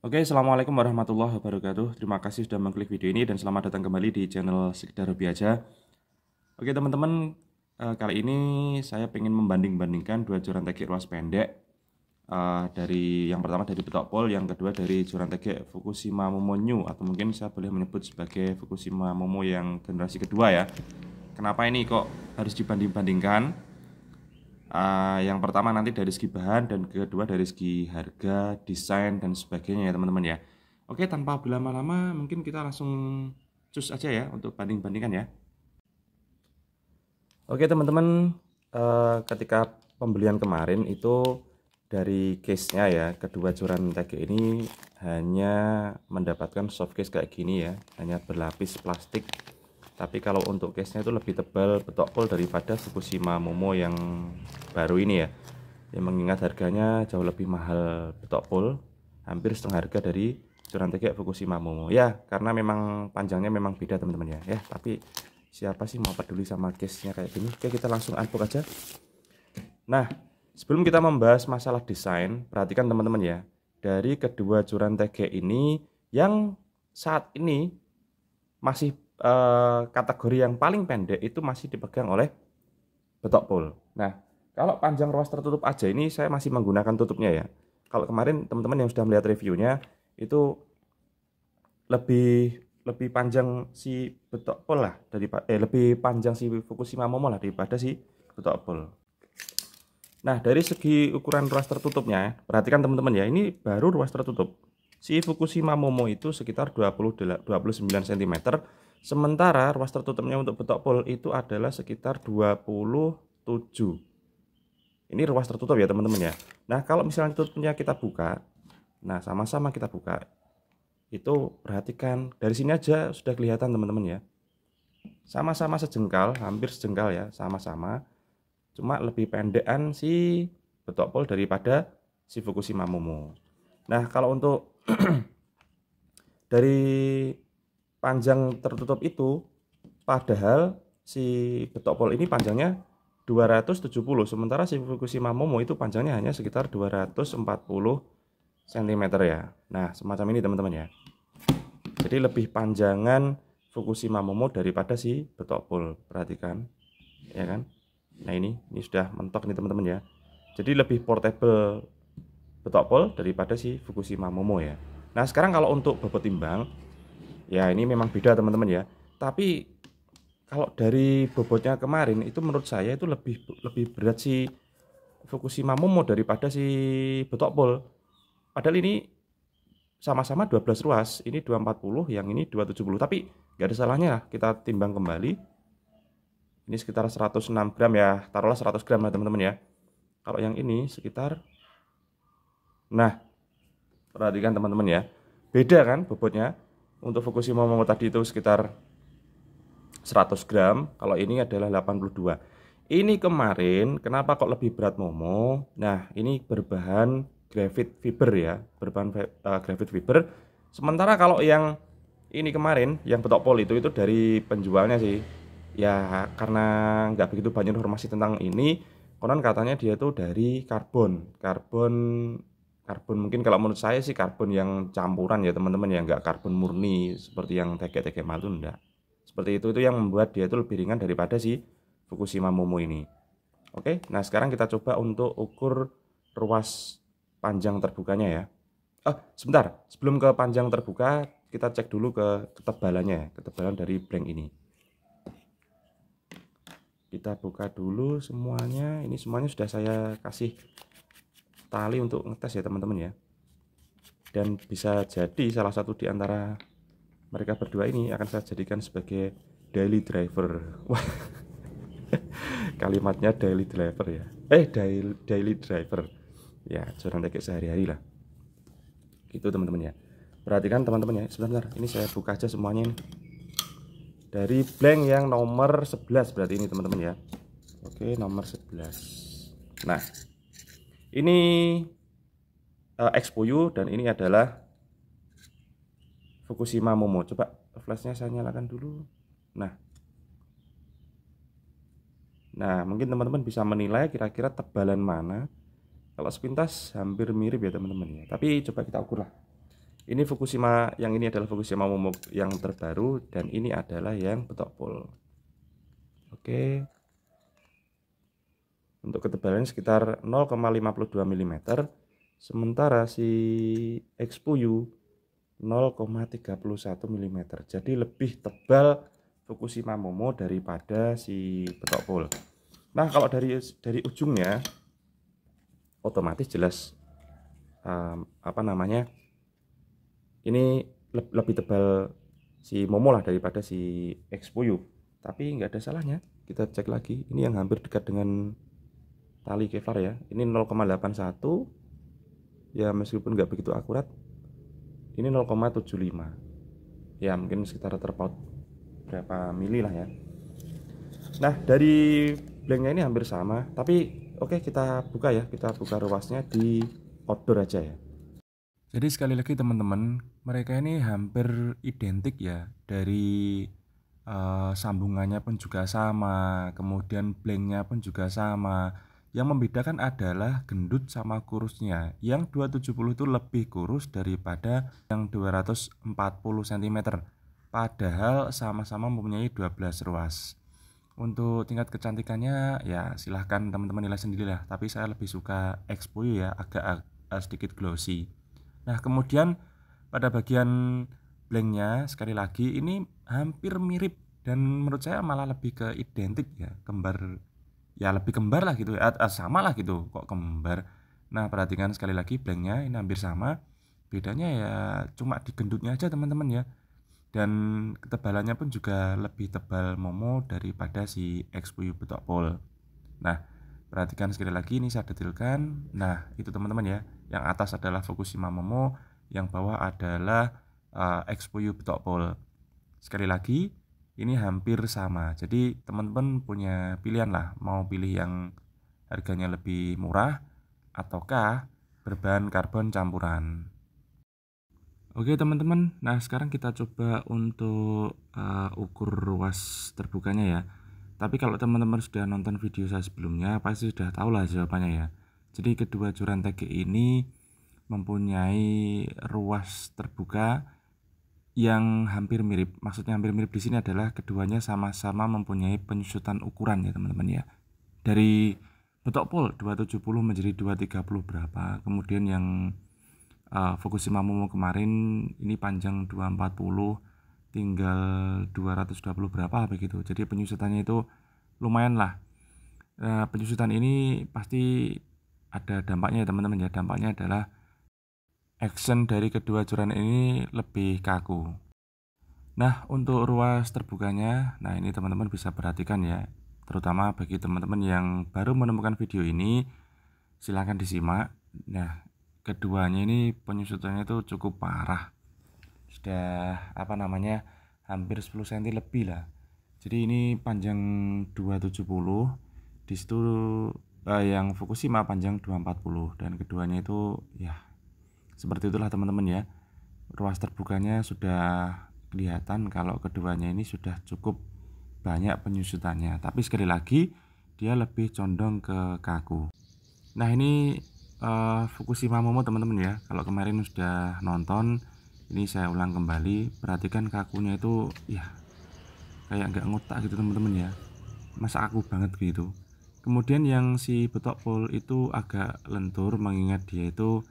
Oke, assalamualaikum warahmatullahi wabarakatuh. Terima kasih sudah mengklik video ini dan selamat datang kembali di channel Sekedar Hobi Aja. Oke teman-teman, kali ini saya ingin membanding-bandingkan dua joran tegek ruas pendek. Dari yang pertama dari Betok Pol, yang kedua dari joran tegek Fukushima Momo New, atau mungkin saya boleh menyebut sebagai Fukushima Momo yang generasi kedua ya. Kenapa ini kok harus dibanding-bandingkan? Yang pertama nanti dari segi bahan dan kedua dari segi harga, desain dan sebagainya ya teman-teman ya. Oke, tanpa berlama-lama mungkin kita langsung cus aja ya untuk banding-bandingkan ya. Oke teman-teman, ketika pembelian kemarin itu dari case-nya ya, kedua joran tegek ini hanya mendapatkan soft case kayak gini ya, hanya berlapis plastik. Tapi kalau untuk case-nya itu lebih tebal Betok Pol daripada Fukushima Momo yang baru ini ya. Yang mengingat harganya jauh lebih mahal Betok Pol, hampir setengah harga dari joran tegek Fukushima Momo. Ya, karena memang panjangnya memang beda teman-teman ya. Tapi siapa sih mau peduli sama case-nya kayak gini? Oke, kita langsung unbox aja. Nah, sebelum kita membahas masalah desain, perhatikan teman-teman ya. Dari kedua joran tegek ini yang saat ini masih kategori yang paling pendek itu masih dipegang oleh Betok Pol. Nah, kalau panjang ruas tertutup aja ini saya masih menggunakan tutupnya ya. Kalau kemarin teman-teman yang sudah melihat reviewnya itu lebih panjang si Betok Pol lah daripada lebih panjang si Fukushima Momo lah daripada si Betok Pol. Nah, dari segi ukuran ruas tertutupnya, perhatikan teman-teman ya, ini baru ruas tertutup. Si Fukushima Momo itu sekitar 29 cm, sementara ruas tertutupnya untuk Betok Pol itu adalah sekitar 27. Ini ruas tertutup ya teman-teman ya. Nah, kalau misalnya tutupnya kita buka, nah sama-sama kita buka, itu perhatikan dari sini aja sudah kelihatan teman-teman ya. Sama-sama sejengkal, hampir sejengkal ya, sama-sama. Cuma lebih pendekan si Betok Pol daripada si Fukushima Momo. Nah, kalau untuk dari panjang tertutup itu, padahal si Betok Pol ini panjangnya 270, sementara si Fukushima Momo itu panjangnya hanya sekitar 240 cm ya. Nah, semacam ini teman-teman ya. Jadi lebih panjangan Fukushima Momo daripada si Betok Pol. Perhatikan, ya kan? Nah, ini sudah mentok nih teman-teman ya. Jadi lebih portable Betok Pol daripada si Fukushima Momo ya. Nah, sekarang kalau untuk bobot timbang, ya ini memang beda teman-teman ya. Tapi kalau dari bobotnya kemarin itu menurut saya itu lebih berat si Fukushima Momo daripada si Betok Pol. Padahal ini sama-sama 12 ruas, ini 240, yang ini 270. Tapi nggak ada salahnya lah kita timbang kembali. Ini sekitar 106 gram ya, taruhlah 100 gram lah teman-teman ya. Kalau yang ini sekitar, nah perhatikan teman-teman ya, beda kan bobotnya. Untuk Fukushima Momo tadi itu sekitar 100 gram, kalau ini adalah 82. Ini kemarin kenapa kok lebih berat Momo? Nah, ini berbahan graphite fiber ya, berbahan graphite fiber. Sementara kalau yang ini kemarin yang Betok Pol itu dari penjualnya sih. Ya, karena nggak begitu banyak informasi tentang ini, konon katanya dia itu dari karbon. Karbon mungkin kalau menurut saya sih karbon yang campuran ya teman-teman ya, nggak karbon murni seperti yang tegek-tegek Malu enggak. Seperti itu yang membuat dia itu lebih ringan daripada si Fukushima Momo ini. Oke, nah sekarang kita coba untuk ukur ruas panjang terbukanya ya. Sebentar, sebelum ke panjang terbuka, kita cek dulu ke ketebalannya ya, ketebalan dari blank ini. Kita buka dulu semuanya. Ini semuanya sudah saya kasih tali untuk ngetes ya teman-teman ya. Dan bisa jadi salah satu di antara mereka berdua ini akan saya jadikan sebagai daily driver. Wah, kalimatnya daily driver ya. Daily driver. Ya, joran tegek sehari-hari lah. Gitu teman-teman ya. Perhatikan teman-teman ya. Sebentar, ini saya buka aja semuanya ini. Dari blank yang nomor 11 berarti ini teman-teman ya. Oke, nomor 11. Nah, ini Expoyu dan ini adalah Fukushima Momo. Coba flashnya saya nyalakan dulu. Nah, mungkin teman-teman bisa menilai kira-kira tebalan mana. Kalau sepintas hampir mirip ya teman-teman ya. Tapi coba kita ukur lah. Ini Fukushima, yang ini adalah Fukushima Momo yang terbaru, dan ini adalah yang betok pol. Oke. Untuk ketebalannya sekitar 0,52 mm, sementara si Xpuyu 0,31 mm. Jadi lebih tebal Fukushima Momo daripada si betok pol. Nah, kalau dari ujungnya otomatis jelas apa namanya, ini lebih tebal si Momo lah daripada si Xpuyu. Tapi nggak ada salahnya kita cek lagi. Ini yang hampir dekat dengan tali Kevlar ya. Ini 0,81 ya, meskipun nggak begitu akurat. Ini 0,75 ya, mungkin sekitar terpaut berapa mili lah ya. Nah, dari blanknya ini hampir sama, tapi oke, kita buka ya, kita buka ruasnya di outdoor aja ya. Jadi sekali lagi teman-teman, mereka ini hampir identik ya, dari sambungannya pun juga sama, kemudian blanknya pun juga sama. Yang membedakan adalah gendut sama kurusnya. Yang 270 itu lebih kurus daripada yang 240 cm. Padahal sama-sama mempunyai 12 ruas. Untuk tingkat kecantikannya ya silahkan teman-teman nilai sendiri lah. Tapi saya lebih suka Xpuyu ya, agak sedikit glossy. Nah, kemudian pada bagian blanknya sekali lagi ini hampir mirip, dan menurut saya malah lebih ke identik ya, kembar ya, lebih kembar lah gitu ya, sama lah gitu, kok kembar. Nah, perhatikan sekali lagi blanknya ini hampir sama, bedanya ya cuma di gendutnya aja teman-teman ya, dan ketebalannya pun juga lebih tebal Momo daripada si Xpuyu betok pol. Nah, perhatikan sekali lagi, ini saya detailkan. Nah, itu teman-teman ya, yang atas adalah Fukushima Momo, yang bawah adalah Xpuyu betok pol. Sekali lagi, ini hampir sama. Jadi teman-teman punya pilihan lah, mau pilih yang harganya lebih murah ataukah berbahan karbon campuran. Oke teman-teman, nah sekarang kita coba untuk ukur ruas terbukanya ya. Tapi kalau teman-teman sudah nonton video saya sebelumnya, pasti sudah tahu lah jawabannya ya. Jadi kedua joran TG ini mempunyai ruas terbuka yang hampir mirip. Maksudnya hampir mirip di sini adalah keduanya sama-sama mempunyai penyusutan ukuran ya teman-teman ya. Dari betok pol 270 menjadi 230 berapa. Kemudian yang Fukushima Momo kemarin ini panjang 240 tinggal 220 berapa begitu. Jadi penyusutannya itu lumayan lah. Penyusutan ini pasti ada dampaknya ya teman-teman ya. Dampaknya adalah action dari kedua joran ini lebih kaku. Nah, untuk ruas terbukanya, nah ini teman-teman bisa perhatikan ya. Terutama bagi teman-teman yang baru menemukan video ini, silahkan disimak. Nah, keduanya ini penyusutannya itu cukup parah. Sudah apa namanya, hampir 10 cm lebih lah. Jadi ini panjang 270, di situ yang Fukushima panjang 240, dan keduanya itu ya seperti itulah teman-teman ya. Ruas terbukanya sudah kelihatan kalau keduanya ini sudah cukup banyak penyusutannya. Tapi sekali lagi dia lebih condong ke kaku. Nah, ini Fukushima Momo teman-teman ya. Kalau kemarin sudah nonton, ini saya ulang kembali. Perhatikan kakunya itu ya kayak nggak ngotak gitu teman-teman ya, masa aku banget gitu. Kemudian yang si betok pol itu agak lentur, mengingat dia itu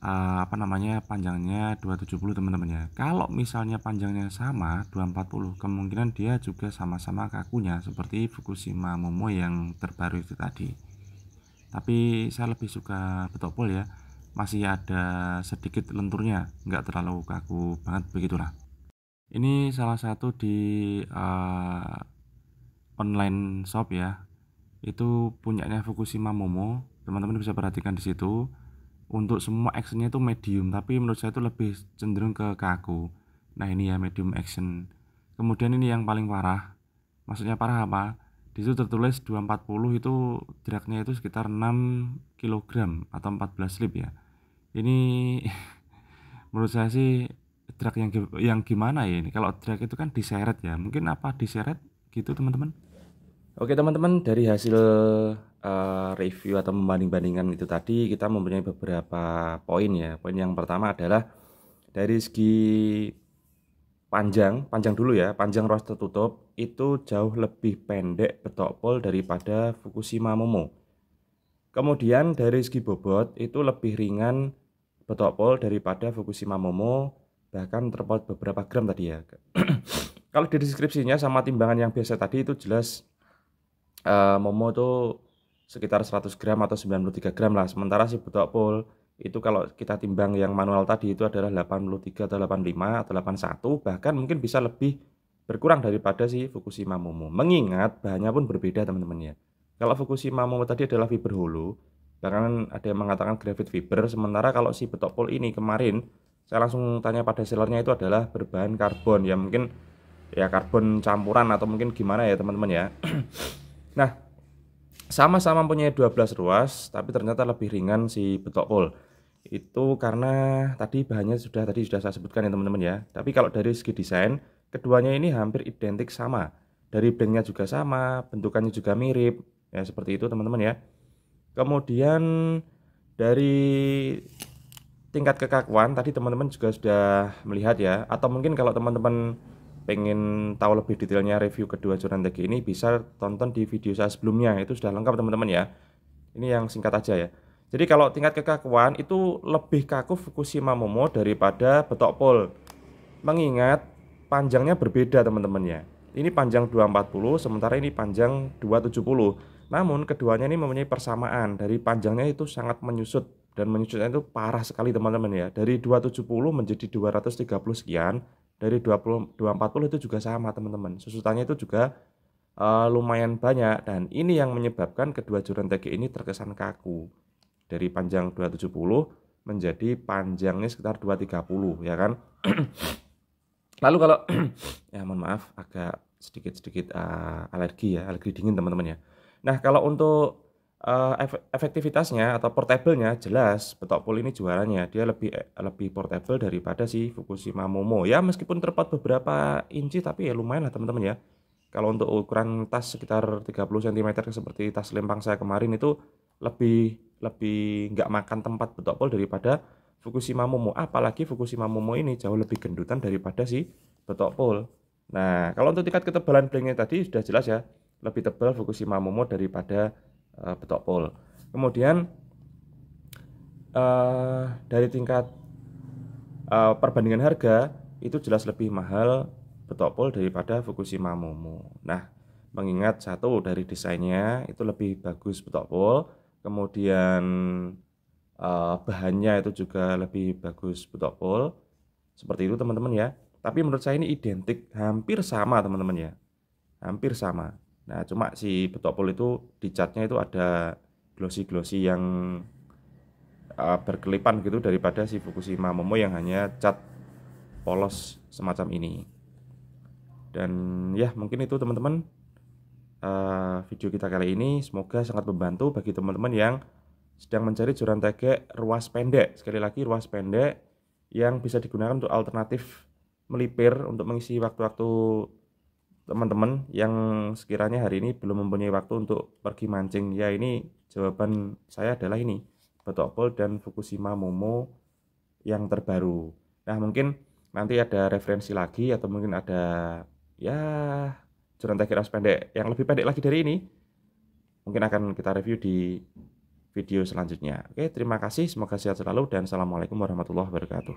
apa namanya, panjangnya 270 teman-teman ya. Kalau misalnya panjangnya sama 240, kemungkinan dia juga sama-sama kakunya seperti Fukushima Momo yang terbaru itu tadi. Tapi saya lebih suka betok pol ya, masih ada sedikit lenturnya, nggak terlalu kaku banget begitulah. Ini salah satu di online shop ya, itu punyanya Fukushima Momo. Teman-teman bisa perhatikan di situ. Untuk semua actionnya itu medium, tapi menurut saya itu lebih cenderung ke kaku. Nah, ini ya medium action. Kemudian ini yang paling parah. Maksudnya parah apa? Di situ tertulis 240, itu dragnya itu sekitar 6 kg atau 14 lib ya. Ini menurut saya sih drag yang gimana ya ini? Kalau drag itu kan diseret ya. Mungkin apa diseret gitu teman-teman? Oke teman-teman, dari hasil review atau membanding-bandingkan itu tadi, kita mempunyai beberapa poin ya. Poin yang pertama adalah dari segi panjang dulu ya, panjang ruas tertutup itu jauh lebih pendek betok pol daripada Fukushima Momo. Kemudian dari segi bobot itu lebih ringan betok pol daripada Fukushima Momo, bahkan terpaut beberapa gram tadi ya. Kalau di deskripsinya sama timbangan yang biasa tadi itu jelas Momo tuh sekitar 100 gram atau 93 gram lah. Sementara si betok pol itu kalau kita timbang yang manual tadi itu adalah 83 atau 85 atau 81, bahkan mungkin bisa lebih berkurang daripada si Fukushima Momo. Mengingat bahannya pun berbeda teman-teman ya. Kalau Fukushima Momo tadi adalah fiber hulu, bahkan ada yang mengatakan graphite fiber, sementara kalau si betok pol ini kemarin saya langsung tanya pada sellernya itu adalah berbahan karbon ya, mungkin ya karbon campuran atau mungkin gimana ya teman-teman ya. Nah, sama-sama punya 12 ruas, tapi ternyata lebih ringan si betok pol. Itu karena bahannya tadi sudah saya sebutkan ya teman-teman ya. Tapi kalau dari segi desain, keduanya ini hampir identik sama. Dari banknya juga sama, bentukannya juga mirip. Ya seperti itu teman-teman ya. Kemudian dari tingkat kekakuan tadi teman-teman juga sudah melihat ya. Atau mungkin kalau teman-teman pengen tahu lebih detailnya review kedua joran TG ini, bisa tonton di video saya sebelumnya, itu sudah lengkap teman-teman ya. Ini yang singkat aja ya. Jadi kalau tingkat kekakuan itu lebih kaku Fukushima Momo daripada betok pol, mengingat panjangnya berbeda teman-teman ya. Ini panjang 240 sementara ini panjang 270. Namun keduanya ini mempunyai persamaan, dari panjangnya itu sangat menyusut, dan menyusutnya itu parah sekali teman-teman ya. Dari 270 menjadi 230 sekian, dari 240 itu juga sama teman-teman. Susutannya itu juga lumayan banyak, dan ini yang menyebabkan kedua joran TG ini terkesan kaku. Dari panjang 270 menjadi panjangnya sekitar 230 ya kan. Lalu kalau ya mohon maaf agak sedikit alergi dingin teman-teman ya. Nah, kalau untuk efektivitasnya atau portable-nya jelas betok pol ini juaranya. Dia lebih portable daripada si Fukushima Momo. Ya meskipun terpaut beberapa inci tapi ya lumayan lah teman-teman ya. Kalau untuk ukuran tas sekitar 30 cm seperti tas lempang saya kemarin itu lebih nggak makan tempat betok pol daripada Fukushima Momo. Apalagi Fukushima Momo ini jauh lebih gendutan daripada si betok pol. Nah, kalau untuk tingkat ketebalan blanknya tadi sudah jelas ya, lebih tebal Fukushima Momo daripada betok pol. Kemudian dari tingkat perbandingan harga itu jelas lebih mahal betok pol daripada Fukushima Momo. Nah, mengingat satu dari desainnya itu lebih bagus betok pol, kemudian bahannya itu juga lebih bagus betok pol. Seperti itu teman-teman ya. Tapi menurut saya ini identik, hampir sama teman-teman ya. Hampir sama. Nah, cuma si betok pol itu di catnya itu ada glossy-glossy yang berkelipan gitu daripada si Fukushima Momo yang hanya cat polos semacam ini. Dan ya mungkin itu teman-teman video kita kali ini, semoga sangat membantu bagi teman-teman yang sedang mencari joran TG ruas pendek. Sekali lagi ruas pendek yang bisa digunakan untuk alternatif melipir untuk mengisi waktu-waktu teman-teman yang sekiranya hari ini belum mempunyai waktu untuk pergi mancing. Ya ini jawaban saya adalah ini, betok pol dan Fukushima Momo yang terbaru. Nah mungkin nanti ada referensi lagi atau mungkin ada ya joran TG ruas pendek yang lebih pendek lagi dari ini, mungkin akan kita review di video selanjutnya. Oke, terima kasih, semoga sehat selalu dan assalamualaikum warahmatullahi wabarakatuh.